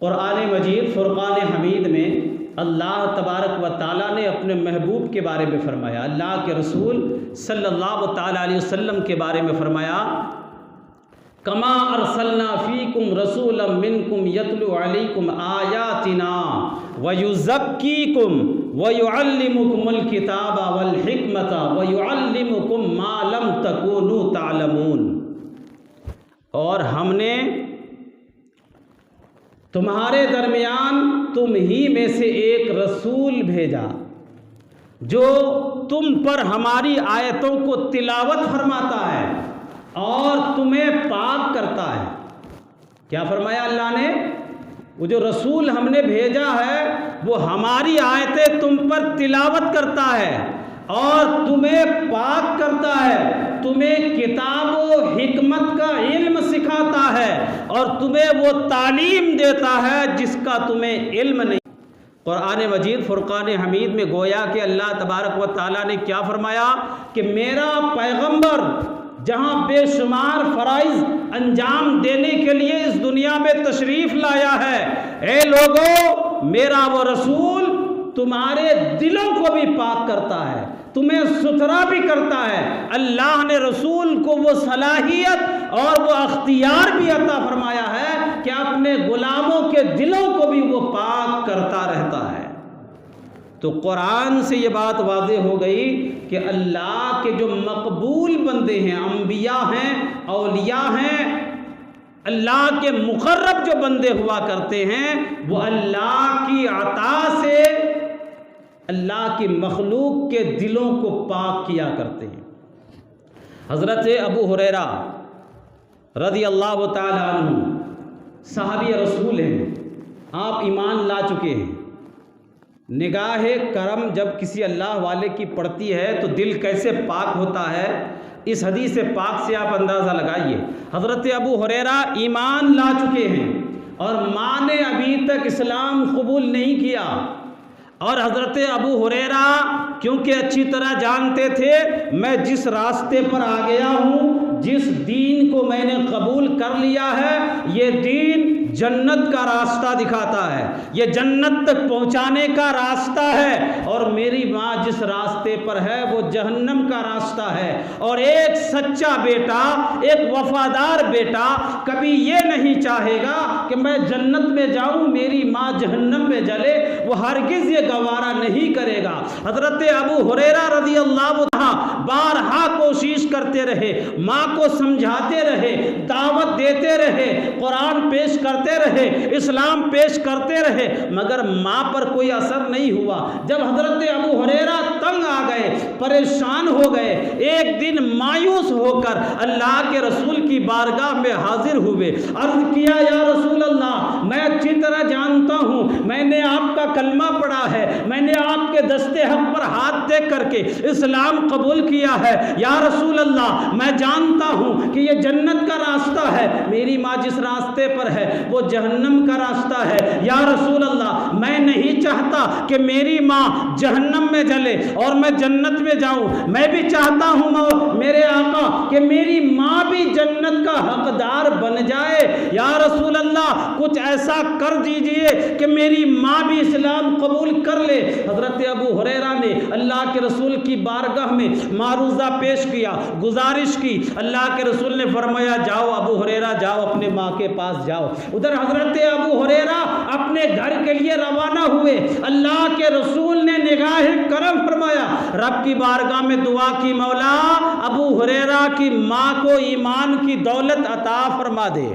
क़ुरान मजीद फ़ुरक़ान हमीद में अल्लाह तबारक व तआला ने अपने महबूब के बारे में फ़रमाया, अल्लाह के रसूल सल्लल्लाहु तआला अलैहि वसल्लम के बारे में फ़रमाया, कमा अरसलना फ़ीकुम रसूलन मिनकुम यतलू अलैकुम आयातिना व युज़क्कीकुम व युअल्लिमुकुमुल किताबा वल हिकमता व युअल्लिमुकुम मा लम तकूनू तालमून। और हमने तुम्हारे दरमियान तुम ही में से एक रसूल भेजा जो तुम पर हमारी आयतों को तिलावत फरमाता है और तुम्हें पाक करता है। क्या फरमाया अल्लाह ने? वो जो रसूल हमने भेजा है वो हमारी आयतें तुम पर तिलावत करता है और तुम्हें पाक करता है, तुम्हें किताब व हिकमत का इल्म सिखाता है और तुम्हें वो तालीम देता है जिसका तुम्हें इल्म नहीं। क़ुरान मजीद फ़ुरक़ान हमीद में गोया कि अल्लाह तबारक व तआला ने क्या फरमाया कि मेरा पैगंबर जहाँ बेशुमार फ़राइज़ अंजाम देने के लिए इस दुनिया में तशरीफ़ लाया है, ए लोगों, मेरा वो रसूल तुम्हारे दिलों को भी पाक करता है, तुम्हें सुथरा भी करता है। अल्लाह ने रसूल को वो सलाहियत और वो अख्तियार भी अता फरमाया है कि अपने गुलामों के दिलों को भी वो पाक करता रहता है। तो कुरान से ये बात वाज़ेह हो गई कि अल्लाह के जो मकबूल बंदे हैं, अंबिया हैं, औलिया हैं, अल्लाह के मुकर्रब जो बंदे हुआ करते हैं, वो अल्लाह की अता से अल्लाह की मखलूक के दिलों को पाक किया करते हैं। हज़रत अबू हुरैरा रज़ी अल्लाह तआला अन्हु सहाबी रसूल हैं, आप ईमान ला चुके हैं। निगाह करम जब किसी अल्लाह वाले की पड़ती है तो दिल कैसे पाक होता है, इस हदीस पाक से आप अंदाज़ा लगाइए। हज़रत अबू हुरैरा ईमान ला चुके हैं और माँ ने अभी तक इस्लाम कबूल नहीं किया, और हज़रत अबू हुरैरा क्योंकि अच्छी तरह जानते थे मैं जिस रास्ते पर आ गया हूँ, जिस दीन को मैंने कबूल कर लिया है, ये दीन जन्नत का रास्ता दिखाता है, ये जन्नत तक पहुँचाने का रास्ता है, और मेरी माँ जिस रास्ते पर है वो जहन्नम का रास्ता है। और एक सच्चा बेटा, एक वफादार बेटा कभी ये नहीं चाहेगा कि मैं जन्नत में जाऊँ, मेरी माँ जहन्नम में जले, वो हरगिज़ ये गवारा नहीं करेगा। हज़रत अबू हुरैरा रज़ी अल्लाह बारहा कोशिश करते रहे, माँ को समझाते रहे, दावत देते रहे, कुरान पेश करते रहे, इस्लाम पेश करते रहे, मगर माँ पर कोई असर नहीं हुआ। जब हज़रत अबू हुरैरा तंग आ गए, परेशान हो गए, एक दिन मायूस होकर अल्लाह के रसूल की बारगाह में हाजिर हुए। अर्ज़ किया, या रसूल अल्लाह, मैं अच्छी तरह जानता हूँ, मैंने आपका कलमा पढ़ा है, मैंने आपके दस्ते हक पर हाथ दे करके इस्लाम कबूल किया है। या रसूल अल्लाह, मैं जानता हूँ कि ये जन्नत का रास्ता है, मेरी माँ जिस रास्ते पर है वो जहन्नम का रास्ता है। या रसूल अल्लाह, मैं नहीं चाहता कि मेरी माँ जहन्नम में जले और मैं जन्नत में जाऊँ, मैं भी चाहता हूँ मेरे आका कि मेरी माँ भी जन्नत का हकदार बन जाए। या रसूल अल्लाह, कुछ ऐसा कर दीजिए कि मेरी माँ भी इस्लाम कबूल कर ले। हज़रत अबू हुरैरा ने अल्लाह के रसूल की बारगाह में मारूज़ा पेश किया, गुजारिश की। अल्लाह के रसूल ने फरमाया, जाओ अबू हुरैरा, जाओ अपने माँ के पास जाओ। उधर हज़रत अबू हुरैरा अपने घर के लिए रवाना हुए। अल्लाह के रसूल ने निगाह करम फरमाया, रब की बारगाह में दुआ की, मौला अबू हुरैरा की माँ को ईमान की दौलत अता फरमा दे।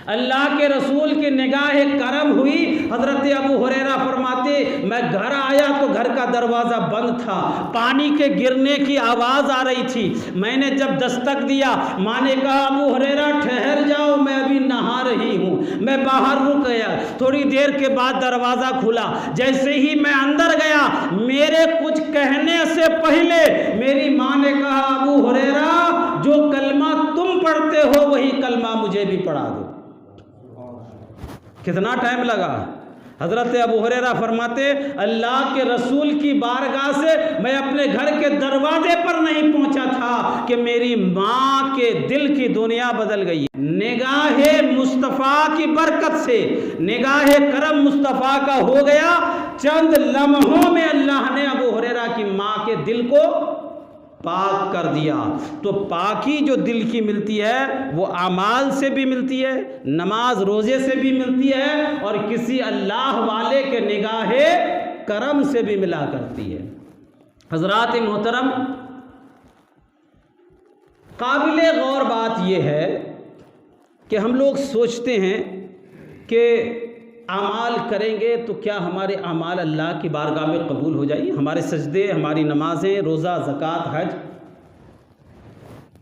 अल्लाह के रसूल की निगाह करम हुई। हज़रत अबू हुरैरा फरमाते, मैं घर आया तो घर का दरवाज़ा बंद था, पानी के गिरने की आवाज़ आ रही थी। मैंने जब दस्तक दिया, माँ ने कहा, अबू हुरैरा ठहर जाओ, मैं अभी नहा रही हूँ। मैं बाहर रुक गया, थोड़ी देर के बाद दरवाज़ा खुला। जैसे ही मैं अंदर गया, मेरे कुछ कहने से पहले मेरी माँ ने कहा, अबू हुरैरा, जो कलमा तुम पढ़ते हो वही कलमा मुझे भी पढ़ा दो। कितना टाइम लगा? हज़रत अबू हुरैरा फरमाते, अल्लाह के रसूल की बारगाह से मैं अपने घर के दरवाजे पर नहीं पहुंचा था कि मेरी माँ के दिल की दुनिया बदल गई। निगाहे मुस्तफ़ा की बरकत से निगाहे करम मुस्तफ़ा का हो गया। चंद लम्हों में अल्लाह ने अबू हुरैरा की माँ के दिल को पाक कर दिया। तो पाकी जो दिल की मिलती है वो आमाल से भी मिलती है, नमाज रोज़े से भी मिलती है, और किसी अल्लाह वाले के निगाहे करम से भी मिला करती है। हज़रात मोहतरम, काबिल गौर बात यह है कि हम लोग सोचते हैं कि आमाल करेंगे तो क्या हमारे आमाल अल्लाह की बारगाह में कबूल हो जाएगी, हमारे सजदे, हमारी नमाजें, रोज़ा, ज़कात, हज।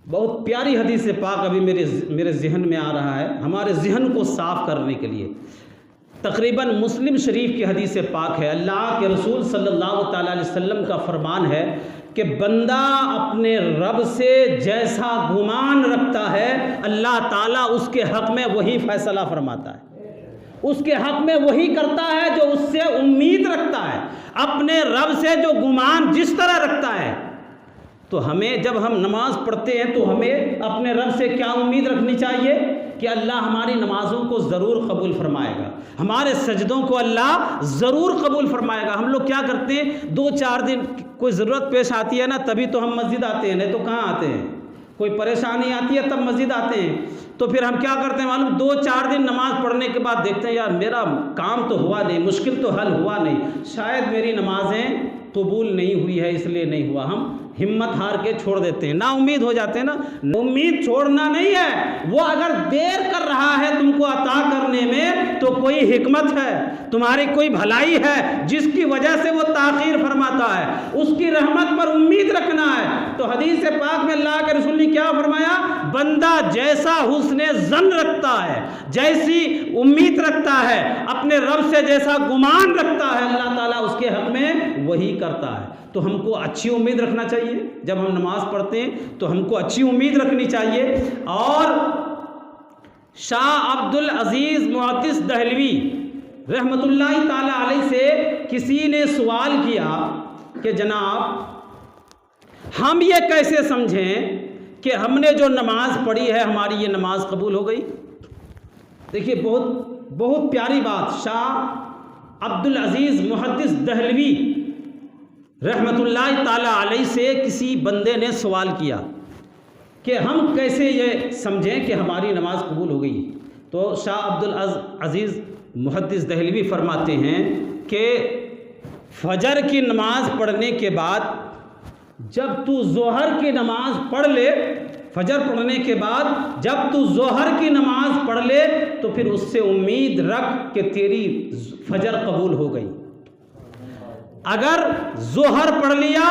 बहुत प्यारी हदीस पाक अभी मेरे ज़हन में आ रहा है, हमारे ज़हन को साफ़ करने के लिए। तकरीबन मुस्लिम शरीफ की हदीस पाक है। अल्लाह के रसूल सल्लल्लाहु ताला अलैहि वसल्लम का फरमान है कि बंदा अपने रब से जैसा गुमान रखता है, अल्लाह ताला उसके हक़ में वही फ़ैसला फरमाता है, उसके हक़ में वही करता है जो उससे उम्मीद रखता है। अपने रब से जो गुमान जिस तरह रखता है, तो हमें जब हम नमाज़ पढ़ते हैं तो हमें अपने रब से क्या उम्मीद रखनी चाहिए कि अल्लाह हमारी नमाज़ों को ज़रूर कबूल फरमाएगा, हमारे सजदों को अल्लाह ज़रूर कबूल फरमाएगा। हम लोग क्या करते हैं, 2-4 दिन कोई ज़रूरत पेश आती है ना तभी तो हम मस्जिद आते हैं, नहीं तो कहाँ आते हैं। कोई परेशानी आती है तब मस्जिद आते हैं, तो फिर हम क्या करते हैं मालूम, 2-4 दिन नमाज़ पढ़ने के बाद देखते हैं यार मेरा काम तो हुआ नहीं, मुश्किल तो हल हुआ नहीं, शायद मेरी नमाज़ें कबूल नहीं हुई है इसलिए नहीं हुआ। हम हिम्मत हार के छोड़ देते हैं, ना उम्मीद हो जाते हैं ना। उम्मीद छोड़ना नहीं है, वो अगर देर कर रहा है तुमको अता करने में तो कोई हिकमत है, तुम्हारी कोई भलाई है जिसकी वजह से वो ताख़ीर फरमाता है, उसकी रहमत पर उम्मीद रखना है। तो हदीस पाक में अल्लाह के रसूल ने क्या फरमाया, बंदा जैसा हुस्ने ज़न रखता है, जैसी उम्मीद रखता है, अपने रब से जैसा गुमान रखता है, अल्लाह ताला उसके हक़ में वही करता है। तो हमको अच्छी उम्मीद रखना चाहिए, जब हम नमाज़ पढ़ते हैं तो हमको अच्छी उम्मीद रखनी चाहिए। और शाह अब्दुल अज़ीज़ मुहद्दिस दहलवी रहमतुल्लाहि ताला अलैह से किसी ने सवाल किया कि जनाब हम ये कैसे समझें कि हमने जो नमाज़ पढ़ी है हमारी ये नमाज कबूल हो गई। देखिए बहुत बहुत प्यारी बात, शाह अब्दुल अज़ीज़ मुहद्दिस दहलवी रहमतुल्लाहि ताला अलैह से किसी बंदे ने सवाल किया कि हम कैसे ये समझें कि हमारी नमाज कबूल हो गई। तो शाह अब्दुल अज़ीज़ मुहद्दिस दहलवी फरमाते हैं कि फजर की नमाज पढ़ने के बाद जब तू ज़ोहर की नमाज पढ़ ले, फजर पढ़ने के बाद जब तू ज़ोहर की नमाज पढ़ ले तो फिर उससे उम्मीद रख कि तेरी फजर कबूल हो गई। अगर ज़ोहर पढ़ लिया,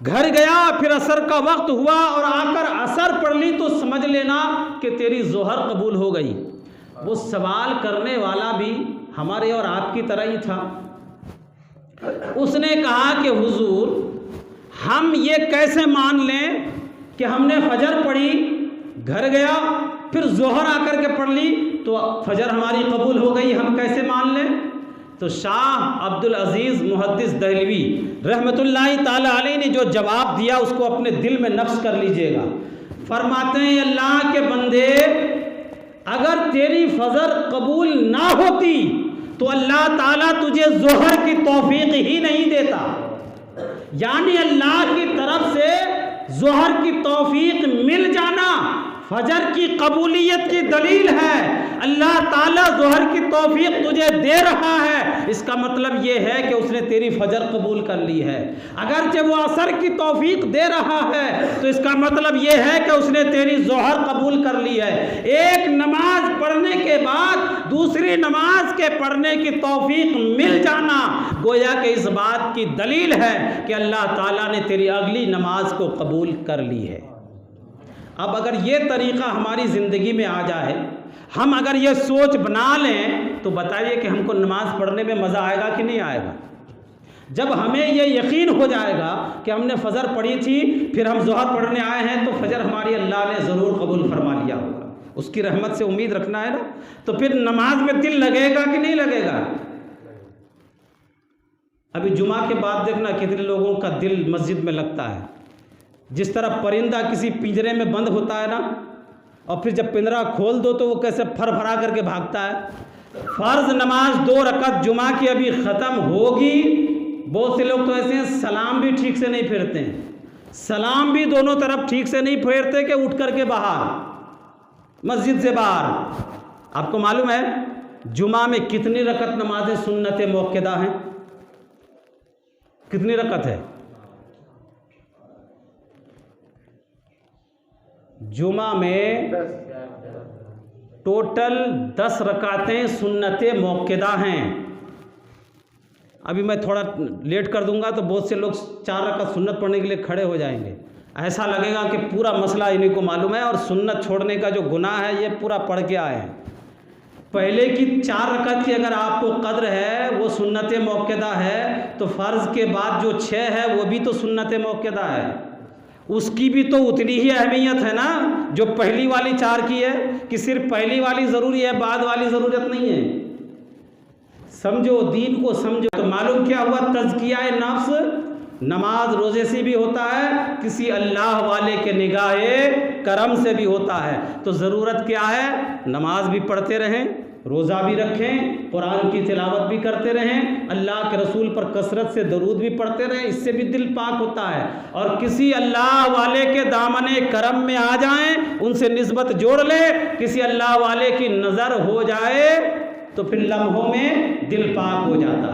घर गया, फिर असर का वक्त हुआ और आकर असर पढ़ ली तो समझ लेना कि तेरी ज़ोहर कबूल हो गई। वो सवाल करने वाला भी हमारे और आपकी तरह ही था। उसने कहा कि हुजूर हम ये कैसे मान लें कि हमने फजर पढ़ी, घर गया, फिर ज़ोहर आकर के पढ़ ली तो फजर हमारी कबूल हो गई, हम कैसे मान लें। तो शाह अब्दुल अज़ीज़ मुहद्दिस दहलवी रहमतुल्लाहि ताला अलैह ने जो जवाब दिया उसको अपने दिल में नक्श कर लीजिएगा। फरमाते हैं अल्लाह के बंदे, अगर तेरी फजर कबूल ना होती तो अल्लाह ताला तुझे ज़ोहर की तौफीक ही नहीं देता। यानी अल्लाह की तरफ से ज़ोहर की तौफीक मिल जाना फजर की कबूलियत की दलील है। अल्लाह ताला ज़ोहर की तौफीक तुझे दे रहा है, इसका मतलब ये है कि उसने तेरी फजर कबूल कर ली है। अगर जब वो असर की तौफीक दे रहा है तो इसका मतलब ये है कि उसने तेरी ज़ोहर कबूल कर ली है। एक नमाज पढ़ने के बाद दूसरी नमाज के पढ़ने की तौफीक मिल जाना गोया कि इस बात की दलील है कि अल्लाह ताला ने तेरी अगली नमाज को कबूल कर ली है। अब अगर ये तरीक़ा हमारी ज़िंदगी में आ जाए, हम अगर ये सोच बना लें तो बताइए कि हमको नमाज़ पढ़ने में मज़ा आएगा कि नहीं आएगा। जब हमें ये यकीन हो जाएगा कि हमने फ़जर पढ़ी थी, फिर हम ज़ोहर पढ़ने आए हैं तो फ़जर हमारी अल्लाह ने ज़रूर कबूल फरमा लिया होगा। उसकी रहमत से उम्मीद रखना है ना। तो फिर नमाज में दिल लगेगा कि नहीं लगेगा? अभी जुमा के बाद देखना कितने लोगों का दिल मस्जिद में लगता है। जिस तरह परिंदा किसी पिंजरे में बंद होता है ना, और फिर जब पिंजरा खोल दो तो वो कैसे फरफरा करके भागता है। फ़र्ज़ नमाज 2 रकात जुमा की अभी ख़त्म होगी। बहुत से लोग तो ऐसे हैं सलाम भी ठीक से नहीं फेरते हैं, सलाम भी दोनों तरफ ठीक से नहीं फेरते कि उठ करके बाहर मस्जिद से बाहर। आपको मालूम है जुमा में कितनी रकात नमाज़ें सुन्नत मौक़िदा हैं? कितनी रकात है? जुमा में टोटल 10 रकातें सुन्नत मौक़िदा हैं। अभी मैं थोड़ा लेट कर दूंगा तो बहुत से लोग 4 रकात सुन्नत पढ़ने के लिए खड़े हो जाएंगे। ऐसा लगेगा कि पूरा मसला इन्हीं को मालूम है और सुन्नत छोड़ने का जो गुनाह है ये पूरा पढ़ के आए हैं। पहले की 4 रकात की अगर आपको कद्र है, वो सुन्नत मौक़िदा है, तो फ़र्ज़ के बाद जो 6 है वो भी तो सुन्नत मौक़िदा है, उसकी भी तो उतनी ही अहमियत है ना जो पहली वाली 4 की है। कि सिर्फ पहली वाली ज़रूरी है, बाद वाली ज़रूरत नहीं है। समझो, दीन को समझो। तो मालूम क्या हुआ, तज़किया नफ्स नमाज रोज़े से भी होता है, किसी अल्लाह वाले के निगाहे करम से भी होता है। तो ज़रूरत क्या है, नमाज भी पढ़ते रहें, रोज़ा भी रखें, कुरान की तिलावत भी करते रहें, अल्लाह के रसूल पर कसरत से दरूद भी पढ़ते रहें, इससे भी दिल पाक होता है। और किसी अल्लाह वाले के दामने करम में आ जाएं, उनसे निस्बत जोड़ लें, किसी अल्लाह वाले की नज़र हो जाए तो फिर लम्हों में दिल पाक हो जाता है।